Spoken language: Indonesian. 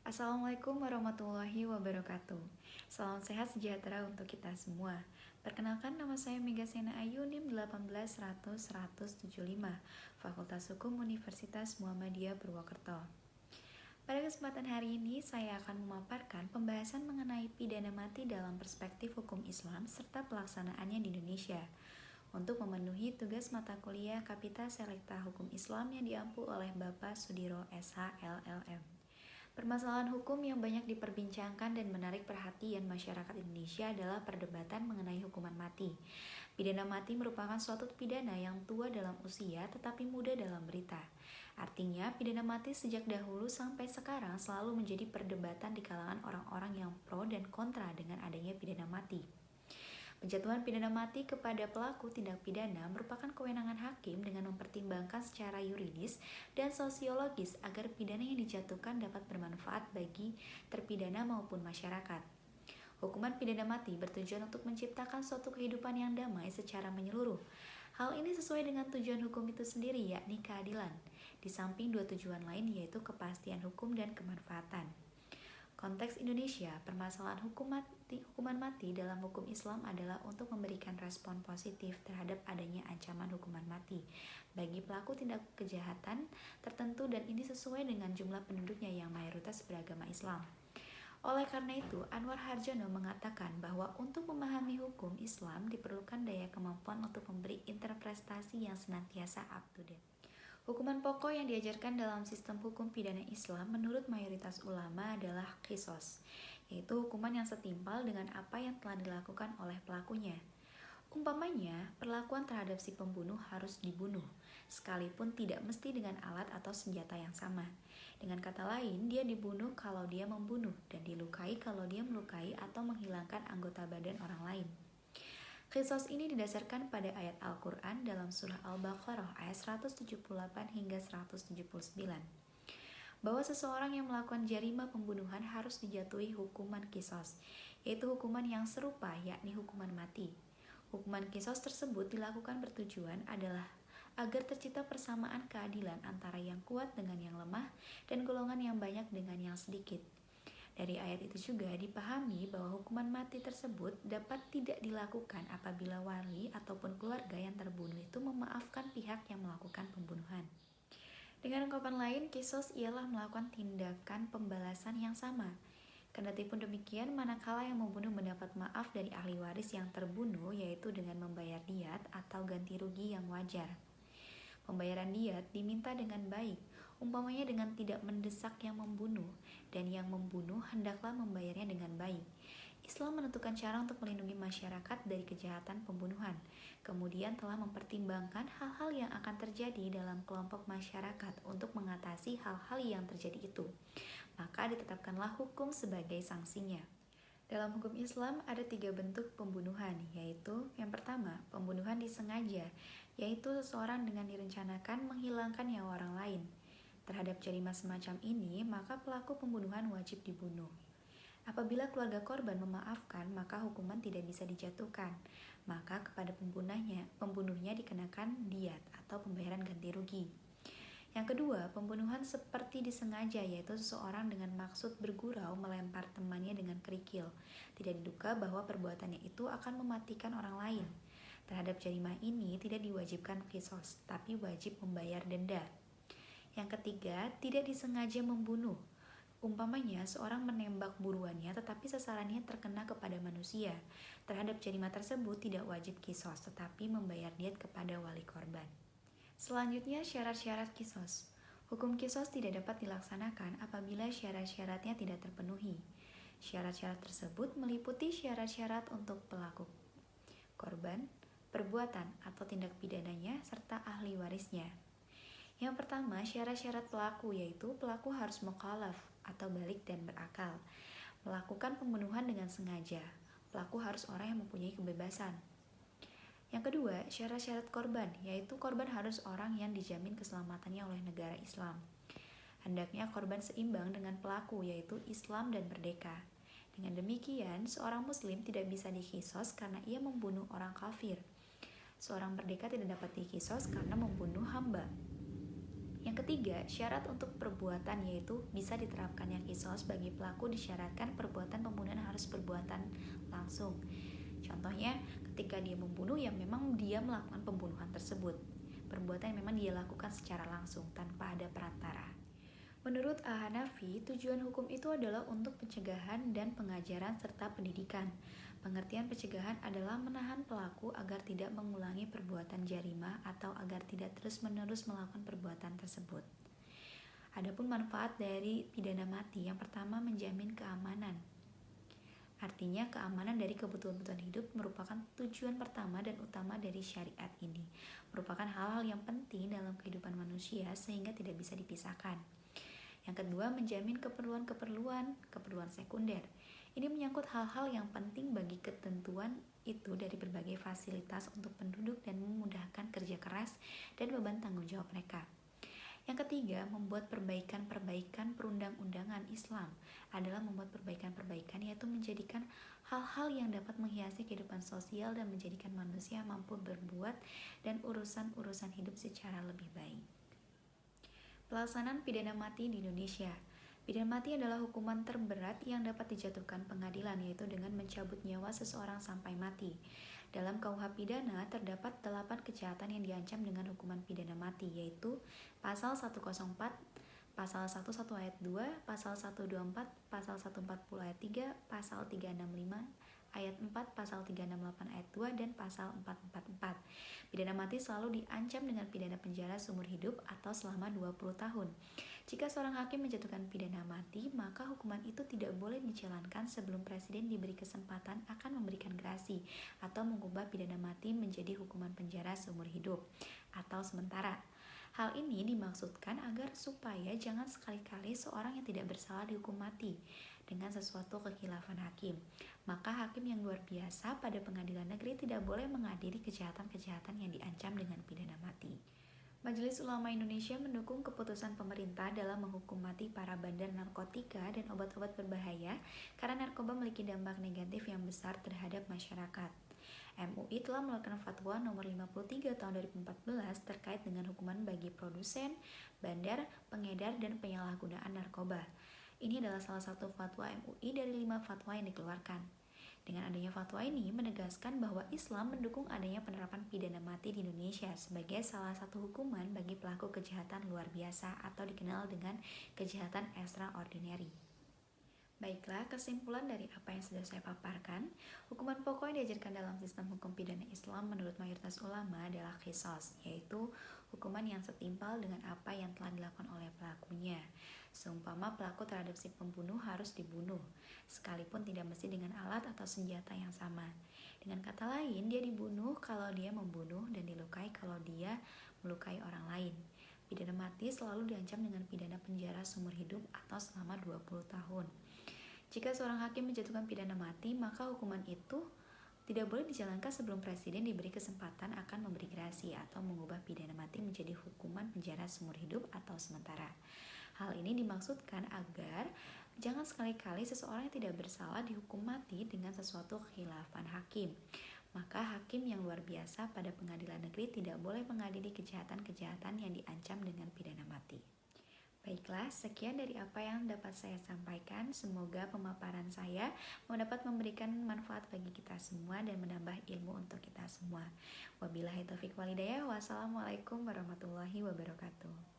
Assalamualaikum warahmatullahi wabarakatuh. Salam sehat sejahtera untuk kita semua. Perkenalkan, nama saya Mega Sena Ayu, NIM 1810075, Fakultas Hukum Universitas Muhammadiyah Purwokerto. Pada kesempatan hari ini, saya akan memaparkan pembahasan mengenai pidana mati dalam perspektif hukum Islam serta pelaksanaannya di Indonesia untuk memenuhi tugas mata kuliah Kapita Selekta Hukum Islam yang diampu oleh Bapak Sudiro SH LLM. Permasalahan hukum yang banyak diperbincangkan dan menarik perhatian masyarakat Indonesia adalah perdebatan mengenai hukuman mati. Pidana mati merupakan suatu pidana yang tua dalam usia tetapi muda dalam berita. Artinya, pidana mati sejak dahulu sampai sekarang selalu menjadi perdebatan di kalangan orang-orang yang pro dan kontra dengan adanya pidana mati. Penjatuhan pidana mati kepada pelaku tindak pidana merupakan kewenangan hakim dengan mempertimbangkan secara yuridis dan sosiologis agar pidana yang dijatuhkan dapat bermanfaat bagi terpidana maupun masyarakat. Hukuman pidana mati bertujuan untuk menciptakan suatu kehidupan yang damai secara menyeluruh. Hal ini sesuai dengan tujuan hukum itu sendiri, yakni keadilan, di samping dua tujuan lain yaitu kepastian hukum dan kemanfaatan. Konteks Indonesia, permasalahan hukuman mati dalam hukum Islam adalah untuk memberikan respon positif terhadap adanya ancaman hukuman mati bagi pelaku tindak kejahatan tertentu, dan ini sesuai dengan jumlah penduduknya yang mayoritas beragama Islam. Oleh karena itu, Anwar Harjono mengatakan bahwa untuk memahami hukum Islam diperlukan daya kemampuan untuk memberi interpretasi yang senantiasa up to date. Hukuman pokok yang diajarkan dalam sistem hukum pidana Islam menurut mayoritas ulama adalah qisas, yaitu hukuman yang setimpal dengan apa yang telah dilakukan oleh pelakunya. Umpamanya, perlakuan terhadap si pembunuh harus dibunuh, sekalipun tidak mesti dengan alat atau senjata yang sama. Dengan kata lain, dia dibunuh kalau dia membunuh dan dilukai kalau dia melukai atau menghilangkan anggota badan orang lain. Qisas ini didasarkan pada ayat Al-Quran dalam surah Al-Baqarah ayat 178 hingga 179, bahwa seseorang yang melakukan jarima pembunuhan harus dijatuhi hukuman qisas, yaitu hukuman yang serupa, yakni hukuman mati. Hukuman qisas tersebut dilakukan bertujuan adalah agar tercipta persamaan keadilan antara yang kuat dengan yang lemah dan golongan yang banyak dengan yang sedikit. Dari ayat itu juga dipahami bahwa hukuman mati tersebut dapat tidak dilakukan apabila wali ataupun keluarga yang terbunuh itu memaafkan pihak yang melakukan pembunuhan. Dengan ungkapan lain, qisas ialah melakukan tindakan pembalasan yang sama. Kendatipun demikian, manakala yang membunuh mendapat maaf dari ahli waris yang terbunuh, yaitu dengan membayar diat atau ganti rugi yang wajar. Pembayaran diat diminta dengan baik, umpamanya dengan tidak mendesak yang membunuh, dan yang membunuh hendaklah membayarnya dengan baik. Islam menentukan cara untuk melindungi masyarakat dari kejahatan pembunuhan, kemudian telah mempertimbangkan hal-hal yang akan terjadi dalam kelompok masyarakat untuk mengatasi hal-hal yang terjadi itu. Maka ditetapkanlah hukum sebagai sanksinya. Dalam hukum Islam ada 3 bentuk pembunuhan, yaitu yang pertama, pembunuhan disengaja, yaitu seseorang dengan direncanakan menghilangkan nyawa orang lain. Terhadap jarima semacam ini, maka pelaku pembunuhan wajib dibunuh. Apabila keluarga korban memaafkan, maka hukuman tidak bisa dijatuhkan. Maka kepada pembunuhnya dikenakan diat atau pembayaran ganti rugi. Yang kedua, pembunuhan seperti disengaja, yaitu seseorang dengan maksud bergurau melempar temannya dengan kerikil. Tidak diduga bahwa perbuatannya itu akan mematikan orang lain. Terhadap jarima ini tidak diwajibkan qisas, tapi wajib membayar denda. Yang ketiga, tidak disengaja membunuh. Umpamanya, seorang menembak buruannya tetapi sasarannya terkena kepada manusia. Terhadap jarima tersebut tidak wajib qisas, tetapi membayar diat kepada wali korban. Selanjutnya, syarat-syarat qisas. Hukum qisas tidak dapat dilaksanakan apabila syarat-syaratnya tidak terpenuhi. Syarat-syarat tersebut meliputi syarat-syarat untuk pelaku korban, perbuatan atau tindak pidananya, serta ahli warisnya. Yang pertama, syarat-syarat pelaku, yaitu pelaku harus mukallaf atau balik dan berakal, melakukan pembunuhan dengan sengaja. Pelaku harus orang yang mempunyai kebebasan. Yang kedua, syarat-syarat korban, yaitu korban harus orang yang dijamin keselamatannya oleh negara Islam. Hendaknya korban seimbang dengan pelaku, yaitu Islam dan merdeka. Dengan demikian, seorang muslim tidak bisa diqisas karena ia membunuh orang kafir. Seorang merdeka tidak dapat diqisas karena membunuh hamba. Yang ketiga, syarat untuk perbuatan yaitu bisa diterapkannya kisos bagi pelaku disyaratkan perbuatan pembunuhan harus perbuatan langsung. Contohnya, ketika dia membunuh ya memang dia melakukan pembunuhan tersebut. Perbuatan yang memang dia lakukan secara langsung tanpa ada perantara. Menurut Al-Hanafi, tujuan hukum itu adalah untuk pencegahan dan pengajaran serta pendidikan. Pengertian pencegahan adalah menahan pelaku agar tidak mengulangi perbuatan jarimah atau agar tidak terus-menerus melakukan perbuatan tersebut. Adapun manfaat dari pidana mati, yang pertama menjamin keamanan. Artinya keamanan dari kebutuhan-kebutuhan hidup merupakan tujuan pertama dan utama dari syariat ini. Merupakan hal-hal yang penting dalam kehidupan manusia sehingga tidak bisa dipisahkan. Yang kedua, menjamin keperluan sekunder. Ini menyangkut hal-hal yang penting bagi ketentuan itu dari berbagai fasilitas untuk penduduk dan memudahkan kerja keras dan beban tanggung jawab mereka. Yang ketiga, membuat perbaikan-perbaikan perundang-undangan Islam adalah membuat perbaikan-perbaikan yaitu menjadikan hal-hal yang dapat menghiasi kehidupan sosial dan menjadikan manusia mampu berbuat dan urusan-urusan hidup secara lebih baik. Pelaksanaan pidana mati di Indonesia. Pidana mati adalah hukuman terberat yang dapat dijatuhkan pengadilan, yaitu dengan mencabut nyawa seseorang sampai mati. Dalam KUH pidana terdapat 8 kejahatan yang diancam dengan hukuman pidana mati, yaitu Pasal 104, Pasal 11 ayat 2, Pasal 124, Pasal 140 ayat 3, Pasal 365 ayat 4, Pasal 368 ayat 2, dan Pasal 444. Pidana mati selalu diancam dengan pidana penjara seumur hidup atau selama 20 tahun. Jika seorang hakim menjatuhkan pidana mati, maka hukuman itu tidak boleh dijalankan sebelum presiden diberi kesempatan akan memberikan gerasi atau mengubah pidana mati menjadi hukuman penjara seumur hidup atau sementara. Hal ini dimaksudkan agar supaya jangan sekali-kali seorang yang tidak bersalah dihukum mati dengan sesuatu kekhilafan hakim. Maka hakim yang luar biasa pada pengadilan negeri tidak boleh mengadili kejahatan-kejahatan yang diancam dengan pidana mati. Majelis Ulama Indonesia mendukung keputusan pemerintah dalam menghukum mati para bandar narkotika dan obat-obat berbahaya karena narkoba memiliki dampak negatif yang besar terhadap masyarakat. MUI telah mengeluarkan fatwa nomor 53 tahun 2014 terkait dengan hukuman bagi produsen, bandar, pengedar, dan penyalahgunaan narkoba. Ini adalah salah satu fatwa MUI dari 5 fatwa yang dikeluarkan. Dengan adanya fatwa ini menegaskan bahwa Islam mendukung adanya penerapan pidana mati di Indonesia sebagai salah satu hukuman bagi pelaku kejahatan luar biasa atau dikenal dengan kejahatan extraordinary. Baiklah, kesimpulan dari apa yang sudah saya paparkan, hukuman pokok yang diajarkan dalam sistem hukum pidana Islam menurut mayoritas ulama adalah qisas, yaitu hukuman yang setimpal dengan apa yang telah dilakukan oleh pelakunya. Seumpama pelaku terhadap si pembunuh harus dibunuh, sekalipun tidak mesti dengan alat atau senjata yang sama. Dengan kata lain, dia dibunuh kalau dia membunuh dan dilukai kalau dia melukai orang lain. Pidana mati selalu diancam dengan pidana penjara seumur hidup atau selama 20 tahun. Jika seorang hakim menjatuhkan pidana mati, maka hukuman itu tidak boleh dijalankan sebelum presiden diberi kesempatan akan memberi gerasi atau mengubah pidana mati menjadi hukuman penjara seumur hidup atau sementara. Hal ini dimaksudkan agar jangan sekali-kali seseorang yang tidak bersalah dihukum mati dengan sesuatu kekhilafan hakim. Maka hakim yang luar biasa pada pengadilan negeri tidak boleh mengadili kejahatan-kejahatan yang diancam dengan pidana mati. Baiklah, sekian dari apa yang dapat saya sampaikan. Semoga pemaparan saya dapat memberikan manfaat bagi kita semua dan menambah ilmu untuk kita semua. Wabillahi taufiq walhidayah. Wassalamualaikum warahmatullahi wabarakatuh.